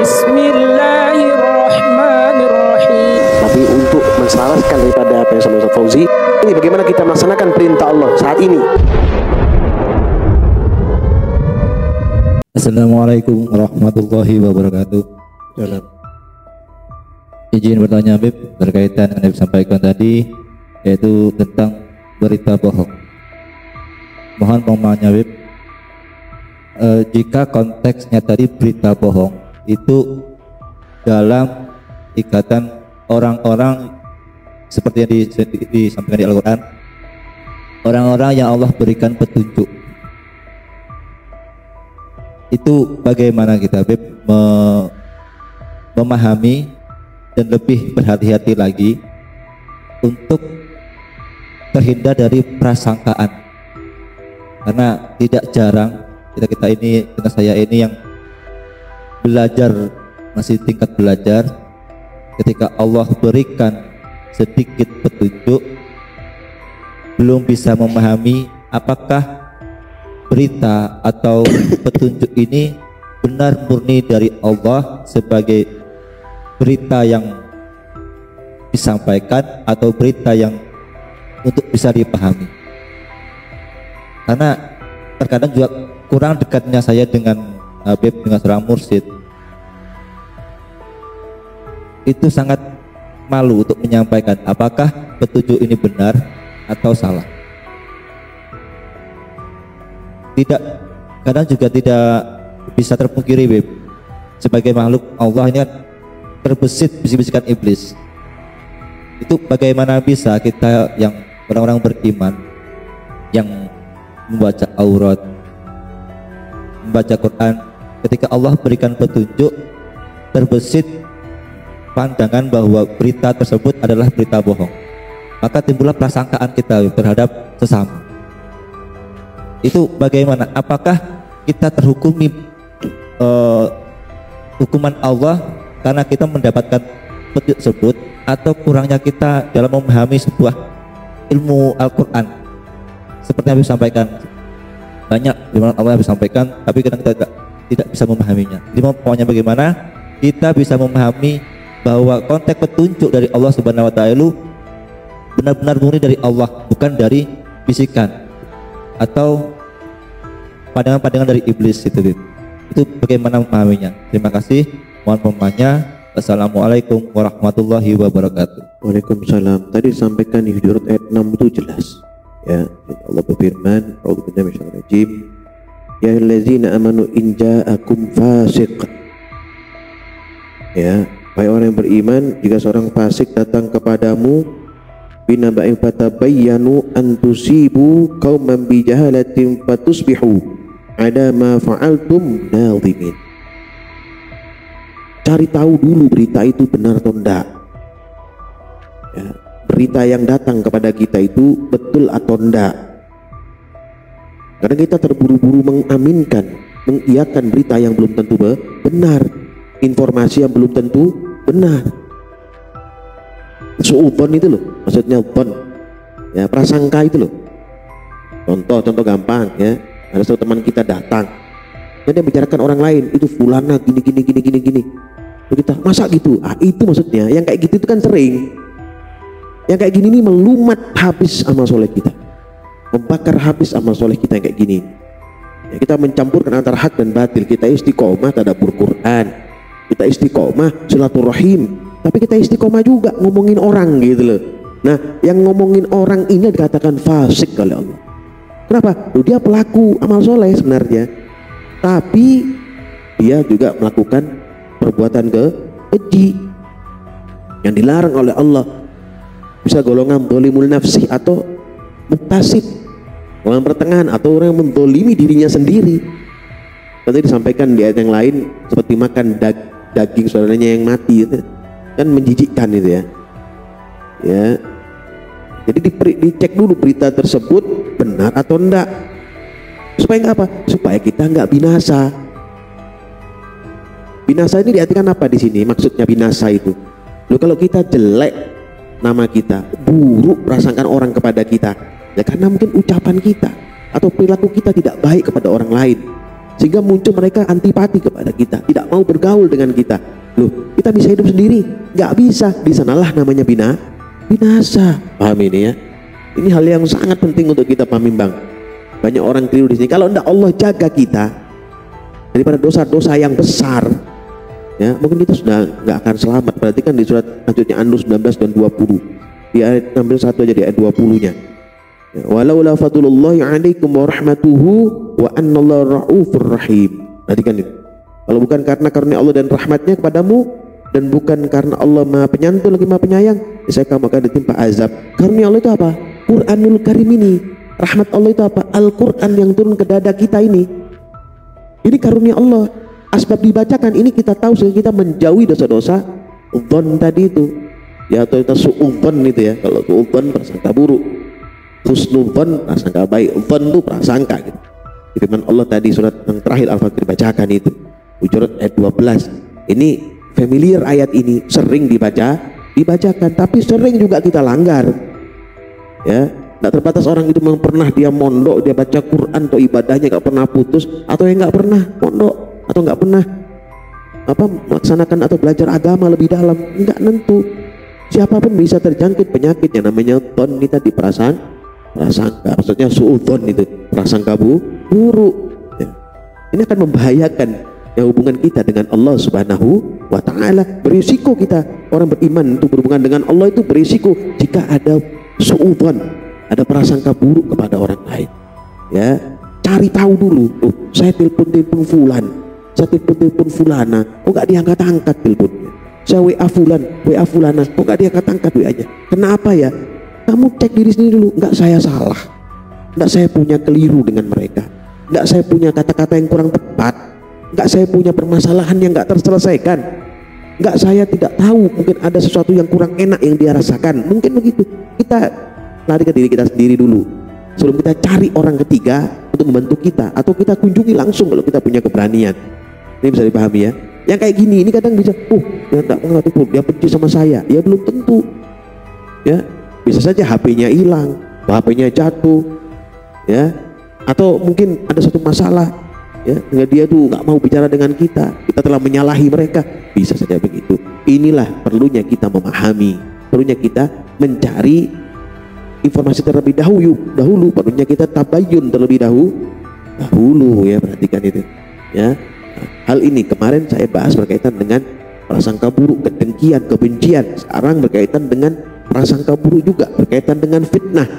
Bismillahirrahmanirrahim. Tapi untuk menselaraskan daripada apa yang sama Ustaz Fauzi, ini bagaimana kita melaksanakan perintah Allah saat ini. Assalamualaikum warahmatullahi wabarakatuh. Izin bertanya Habib berkaitan dengan yang disampaikan tadi, yaitu tentang berita bohong. Mohon pemahamannya Habib, jika konteksnya tadi berita bohong itu dalam ikatan orang-orang seperti yang disampaikan di Al-Quran, orang-orang yang Allah berikan petunjuk, itu bagaimana kita Habib memahami dan lebih berhati-hati lagi untuk terhindar dari prasangkaan, karena tidak jarang kita ini, kita saya ini yang belajar, masih tingkat belajar, ketika Allah berikan sedikit petunjuk belum bisa memahami apakah berita atau petunjuk ini benar murni dari Allah sebagai berita yang disampaikan atau berita yang untuk bisa dipahami. Karena terkadang juga kurang dekatnya saya dengan Habib, dengan seorang mursyid, itu sangat malu untuk menyampaikan apakah petunjuk ini benar atau salah. Kadang juga tidak bisa terpungkiri Beb, sebagai makhluk Allah ini kan terbesit bisik-bisikan iblis. Itu bagaimana bisa kita yang orang-orang beriman, yang membaca aurat, membaca Quran, ketika Allah berikan petunjuk, terbesit pandangan bahwa berita tersebut adalah berita bohong, maka timbullah prasangkaan kita terhadap sesama. Itu bagaimana? Apakah kita terhukumi hukuman Allah karena kita mendapatkan petunjuk tersebut, atau kurangnya kita dalam memahami sebuah ilmu Al-Quran seperti yang disampaikan banyak firman Allah yang disampaikan, tapi kadang kita tidak bisa memahaminya. Jadi pokoknya bagaimana kita bisa memahami bahwa konteks petunjuk dari Allah Subhanahu wa Ta'ala benar-benar murni dari Allah, bukan dari bisikan atau pandangan-pandangan dari iblis itu bagaimana memahaminya. Terima kasih, mohon pemahamannya. Assalamualaikum warahmatullahi wabarakatuh. Waalaikumsalam. Tadi disampaikan di Hujurat ayat 6 itu jelas ya, Allah berfirman, a'udzubillahi minasyaitonir rajim, ya ayyuhallazina amanu in ja'akum fasiq, ya wahai orang yang beriman, jika seorang fasik datang kepadamu, binaba'in fatabayyanu an tusibu qauman bijahalatin fatusbihu ada ma fa'altum nadhimin. Cari tahu dulu berita itu benar atau enggak ya, berita yang datang kepada kita itu betul atau enggak. Karena kita terburu-buru mengaminkan, mengiyakan berita yang belum tentu benar, informasi yang belum tentu benar. Su'udon itu loh, maksudnya don ya, prasangka itu loh. Contoh gampang ya, ada satu teman kita datang dan dia bicarakan orang lain, itu fulana gini. Lalu kita, masa gitu? Itu maksudnya, yang kayak gitu itu kan sering. Yang kayak gini nih melumat habis amal soleh kita, membakar habis amal soleh kita yang kayak gini ya. Kita mencampurkan antara hak dan batil. Kita istiqomah tadabbur Quran, kita istiqomah silaturahim, tapi kita istiqomah juga ngomongin orang gitu loh. Nah, yang ngomongin orang ini dikatakan fasik oleh Allah. Kenapa? Loh, dia pelaku amal soleh sebenarnya, tapi dia juga melakukan perbuatan keji yang dilarang oleh Allah. Bisa golongan dolimul nafsi atau muktasib, golongan pertengahan, atau orang yang mendolimi dirinya sendiri. Tadi disampaikan di ayat yang lain, seperti makan daging saudaranya yang mati itu kan menjijikkan itu ya. Ya, jadi dicek dulu berita tersebut benar atau enggak, supaya apa? Supaya kita enggak binasa. Binasa ini diartikan apa di sini? Maksudnya binasa itu, loh, kalau kita jelek nama kita, buruk prasangkaan orang kepada kita, ya karena mungkin ucapan kita atau perilaku kita tidak baik kepada orang lain, sehingga muncul mereka antipati kepada kita, tidak mau bergaul dengan kita. Loh, kita bisa hidup sendiri? Nggak bisa. Di sanalah namanya binasa. Paham ini ya? Ini hal yang sangat penting untuk kita pahami, Bang. Banyak orang keliru di sini. Kalau tidak Allah jaga kita daripada dosa-dosa yang besar, ya mungkin kita sudah nggak akan selamat. Berarti kan di surat selanjutnya An-Nur 19 dan 20, di ayat 61 aja, di ayat 20-nya. Ya, walaula fadlullahi 'alaikum wa rahmatuhu wa annallaha ra'ufur rahim. Perhatikan ini. Kalau bukan karena karunia Allah dan rahmatnya kepadamu, dan bukan karena Allah Maha Penyantun lagi Maha Penyayang, saya kamu akan ditimpa azab. Karunia Allah itu apa? Quranul Karim ini. Rahmat Allah itu apa? Al-Quran yang turun ke dada kita ini. Ini karunia Allah. Asbab dibacakan ini kita tahu sehingga kita menjauhi dosa-dosa dzon tadi itu. Ya, atau kita su'udzon itu ya. Kalau su'udzon prasangka buruk, husnudzon prasangka baik, dzon itu prasangka gitu. Firman Allah tadi surat yang terakhir Al-Fakir bacakan itu, Hujurat ayat 12. Ini familiar ayat ini, sering dibacakan, tapi sering juga kita langgar. Ya, tidak terbatas orang itu memang pernah dia mondok, dia baca Quran atau ibadahnya nggak pernah putus, atau yang nggak pernah mondok atau nggak pernah melaksanakan atau belajar agama lebih dalam, nggak nentu. Siapapun bisa terjangkit penyakit yang namanya dzon ini tadi, prasangka, maksudnya suudzon itu prasangka buruk. Ya. Ini akan membahayakan ya hubungan kita dengan Allah Subhanahu wa Ta'ala. Berisiko kita orang beriman untuk berhubungan dengan Allah itu berisiko jika ada suudzon, ada prasangka buruk kepada orang lain. Ya, cari tahu dulu. Oh, saya telepon fulan, saya telepon fulana, kok nggak diangkat-angkat teleponnya. Saya WA fulana, kok nggak diangkat-angkat WA-nya. Kenapa ya? Kamu cek diri sendiri dulu. Nggak saya salah, nggak saya punya keliru dengan mereka, nggak saya punya kata-kata yang kurang tepat, nggak saya punya permasalahan yang nggak terselesaikan, nggak saya tidak tahu mungkin ada sesuatu yang kurang enak yang dia rasakan. Mungkin begitu. Kita lari ke diri kita sendiri dulu sebelum kita cari orang ketiga untuk membantu kita, atau kita kunjungi langsung kalau kita punya keberanian. Ini bisa dipahami ya. Yang kayak gini ini kadang bisa, dia tidak mengerti, dia benci sama saya. Ya belum tentu. Ya, bisa saja HP-nya hilang, HP-nya jatuh, ya, atau mungkin ada satu masalah, ya, sehingga dia tuh nggak mau bicara dengan kita telah menyalahi mereka. Bisa saja begitu. Inilah perlunya kita memahami, perlunya kita mencari informasi terlebih dahulu, perlunya kita tabayun terlebih dahulu ya. Perhatikan itu ya. Hal ini kemarin saya bahas berkaitan dengan prasangka buruk, kedengkian, kebencian. Sekarang berkaitan dengan prasangka buruk juga, berkaitan dengan fitnah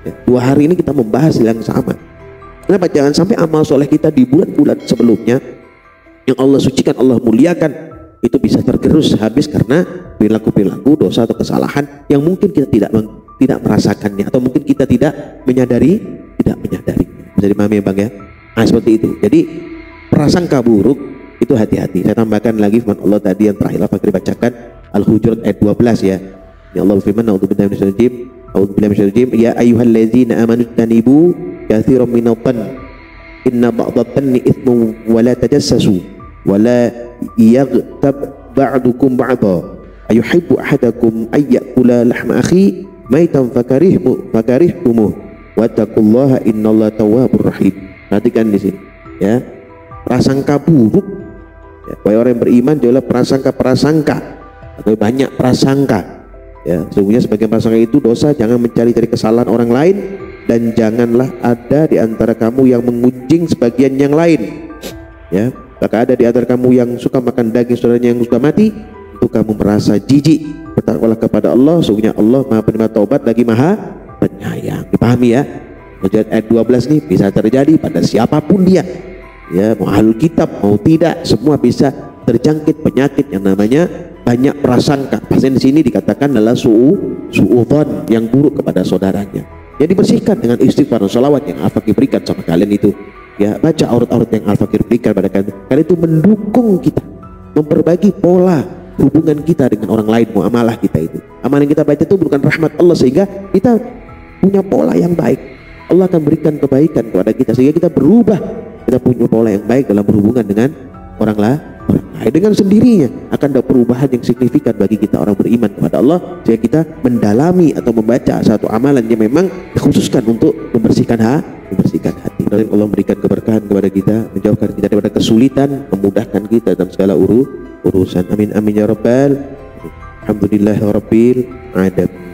ya. 2 hari ini kita membahas yang sama. Kenapa? Jangan sampai amal soleh kita di bulan-bulan sebelumnya yang Allah sucikan, Allah muliakan, itu bisa tergerus habis karena perilaku-perilaku dosa atau kesalahan yang mungkin kita tidak merasakannya, atau mungkin kita tidak menyadari. Bisa dipahami ya Bang ya? Nah seperti itu. Jadi prasangka buruk itu hati-hati. Saya tambahkan lagi firman Allah tadi yang terakhir Al-Fakir bacakan, Al-Hujurat ayat 12 ya. Ya Allah firman, a'udzubillahi minasyaitonir rajim, ya ayyuhallazina amanu tanibu katsiran minadh-dhann inna ba'dadh-dhanni itsmun wa la tajassasu wa la yaghtab ba'dukum ba'dha ayuhibbu ahadakum ay ya'kula lahma akhi maitan fakarihtumuh wattaqullaha innallaha tawwabur rahim. Perhatikan di sini ya. Prasangka buruk ya, wahai orang yang beriman, jauhlah prasangka atau banyak prasangka ya. Sesungguhnya sebagian prasangka itu dosa. Jangan mencari-cari kesalahan orang lain, dan janganlah ada di antara kamu yang mengunjing sebagian yang lain ya. Maka ada di antara kamu yang suka makan daging saudaranya yang sudah mati, itu kamu merasa jijik. Bertakwalah kepada Allah, sesungguhnya Allah Maha Penerima Taubat lagi Maha Penyayang. Dipahami ya? Ayat 12 ini bisa terjadi pada siapapun dia ya, mau ahlul kitab mau tidak, semua bisa terjangkit penyakit yang namanya banyak prasangka. Pasien di sini dikatakan adalah suudzon, yang buruk kepada saudaranya. Yang dibersihkan dengan istighfar dan sholawat yang Al-Fakir berikan sama kalian itu ya. Baca aurat-aurat yang Al-Fakir berikan pada kalian. Karena itu mendukung kita memperbaiki pola hubungan kita dengan orang lain, muamalah kita itu. Amal yang kita baca itu bukan rahmat Allah, sehingga kita punya pola yang baik. Allah akan berikan kebaikan kepada kita sehingga kita berubah. Kita punya pola yang baik dalam berhubungan dengan orang lain. Dengan sendirinya akan ada perubahan yang signifikan bagi kita orang beriman kepada Allah, sehingga kita mendalami atau membaca satu amalan yang memang dikhususkan untuk membersihkan hati. Mudah-mudahan Allah memberikan keberkahan kepada kita, menjauhkan kita daripada kesulitan, memudahkan kita dalam segala urusan. Amin amin ya rabbal. Alhamdulillahirabbil alamin.